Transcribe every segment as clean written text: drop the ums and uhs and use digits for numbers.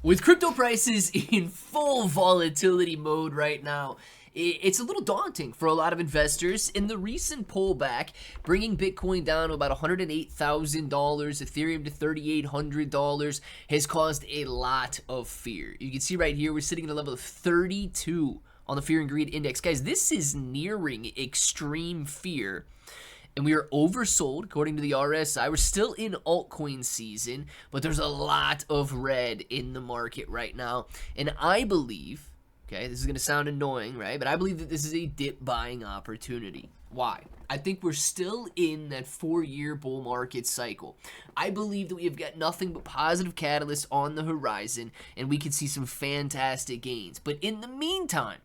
With crypto prices in full volatility mode right now, it's a little daunting for a lot of investors. In the recent pullback, bringing Bitcoin down to about $108,000, Ethereum to $3,800 has caused a lot of fear. You can see right here, we're sitting at a level of 32 on the Fear and Greed Index. Guys, this is nearing extreme fear. And we are oversold, according to the RSI. We're still in altcoin season, but there's a lot of red in the market right now. And I believe, okay, this is going to sound annoying, right? But I believe that this is a dip buying opportunity. Why? I think we're still in that 4-year bull market cycle. I believe that we have got nothing but positive catalysts on the horizon, and we can see some fantastic gains. But in the meantime,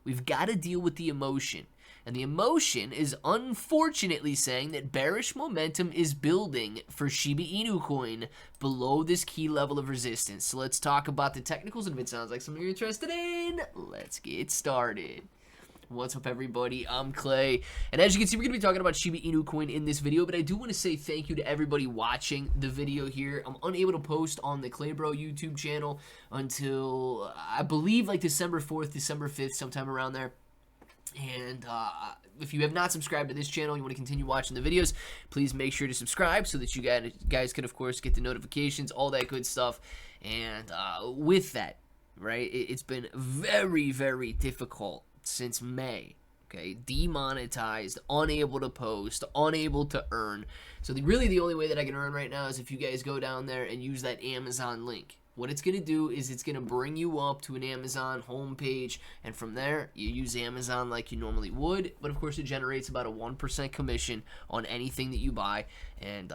we've got to deal with the emotion. And the emotion is unfortunately saying that bearish momentum is building for Shiba Inu coin below this key level of resistance. So let's talk about the technicals, and if it sounds like something you're interested in, let's get started. What's up, everybody? I'm Clay, and as you can see, we're going to be talking about Shiba Inu coin in this video, but I do want to say thank you to everybody watching the video here. I'm unable to post on the Clay Bro YouTube channel until, I believe, like December 4th, December 5th, sometime around there. And if you have not subscribed to this channel, you want to continue watching the videos, please make sure to subscribe so that you guys can, of course, get the notifications, all that good stuff. And with that, right, it's been very, very difficult since May. Okay, demonetized, unable to post, unable to earn. So really the only way that I can earn right now is if you guys go down there and use that Amazon link. What it's going to do is it's going to bring you up to an Amazon homepage, and from there, you use Amazon like you normally would, but of course it generates about a 1% commission on anything that you buy, and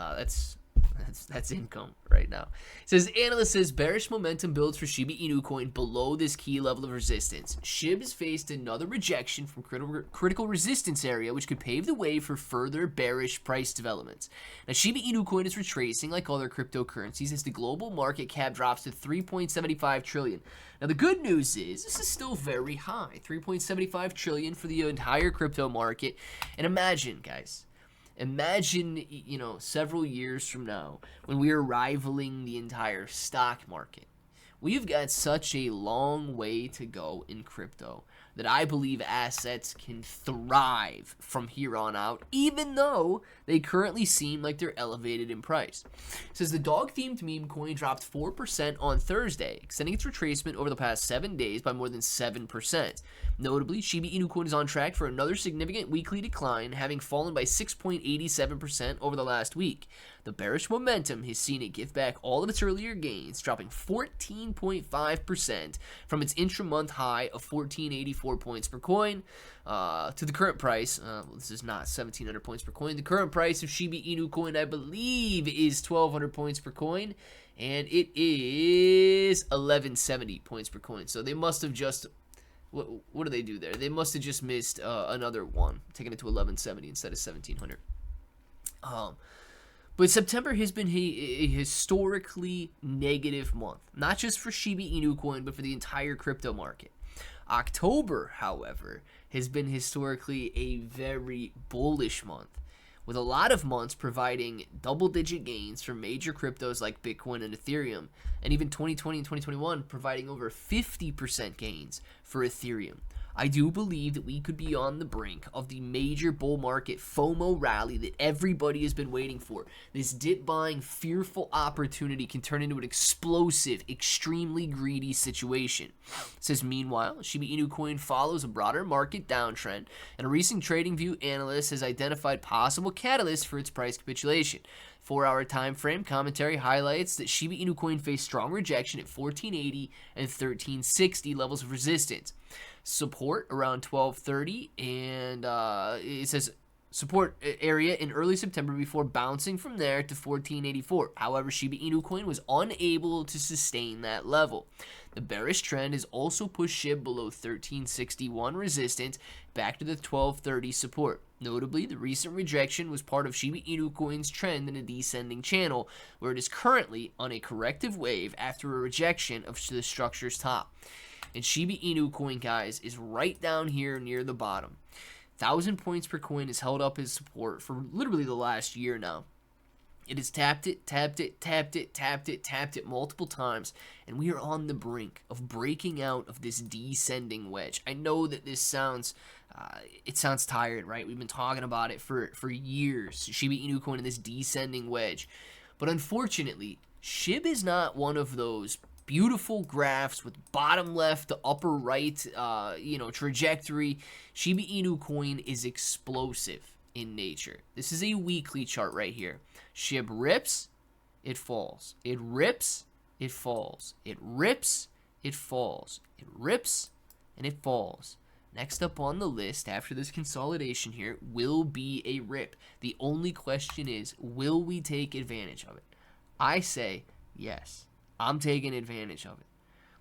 that's income right now. It says, analyst says, bearish momentum builds for Shiba Inu coin below this key level of resistance. SHIB has faced another rejection from critical resistance area, which could pave the way for further bearish price developments. Now, Shiba Inu coin is retracing like other cryptocurrencies as the global market cap drops to 3.75 trillion. Now, the good news is this is still very high, 3.75 trillion for the entire crypto market. And imagine, guys, imagine, you know, several years from now when we are rivaling the entire stock market. We've got such a long way to go in crypto that I believe assets can thrive from here on out, even though they currently seem like they're elevated in price. It says the dog-themed meme coin dropped 4% on Thursday, extending its retracement over the past 7 days by more than 7%. Notably, Shiba Inu coin is on track for another significant weekly decline, having fallen by 6.87% over the last week. The bearish momentum has seen it give back all of its earlier gains, dropping 14.5% from its intra-month high of 1484 points per coin to the current price. This is not 1700 points per coin. The current price of Shiba Inu coin, I believe, is 1200 points per coin, and it is 1170 points per coin. So they must have just... What do they do there? They must have just missed another one, taking it to 1170 instead of 1700. But September has been a historically negative month, not just for Shiba Inu coin, but for the entire crypto market. October, however, has been historically a very bullish month, with a lot of months providing double-digit gains for major cryptos like Bitcoin and Ethereum, and even 2020 and 2021 providing over 50% gains for Ethereum. I do believe that we could be on the brink of the major bull market FOMO rally that everybody has been waiting for. This dip buying fearful opportunity can turn into an explosive, extremely greedy situation. It says, meanwhile, Shiba Inu coin follows a broader market downtrend, and a recent TradingView analyst has identified possible catalysts for its price capitulation. 4-hour time frame commentary highlights that Shiba Inu coin faced strong rejection at 1480 and 1360 levels of resistance. Support around 1230, and it says support area in early September before bouncing from there to 1484. However, Shiba Inu coin was unable to sustain that level. The bearish trend has also pushed SHIB below 1361 resistance back to the 1230 support. Notably, the recent rejection was part of Shiba Inu coin's trend in a descending channel, where it is currently on a corrective wave after a rejection of the structure's top. And Shiba Inu coin, guys, is right down here near the bottom. 1,000 points per coin is held up as support for literally the last year now. It has tapped it, tapped it, tapped it, tapped it, tapped it multiple times, and we are on the brink of breaking out of this descending wedge. I know that this sounds, it sounds tired, right? We've been talking about it for years. Shiba Inu coin in this descending wedge, but unfortunately, SHIB is not one of those beautiful graphs with bottom left to upper right, trajectory. Shiba Inu coin is explosive in nature. This is a weekly chart right here. SHIB rips, it falls. It rips, it falls. It rips, it falls. It rips, and it falls. Next up on the list after this consolidation here will be a rip. The only question is, will we take advantage of it? I say yes. I'm taking advantage of it.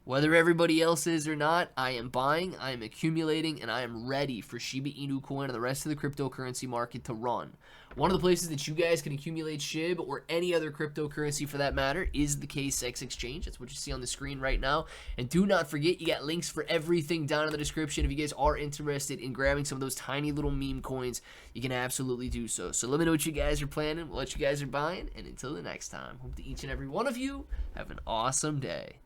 Whether everybody else is or not, I am buying, I am accumulating, and I am ready for Shiba Inu coin and the rest of the cryptocurrency market to run. One of the places that you guys can accumulate SHIB or any other cryptocurrency for that matter is the KCEX exchange. That's what you see on the screen right now. And do not forget, you got links for everything down in the description. If you guys are interested in grabbing some of those tiny little meme coins, you can absolutely do so. So let me know what you guys are planning, what you guys are buying, and until the next time, hope that each and every one of you have an awesome day.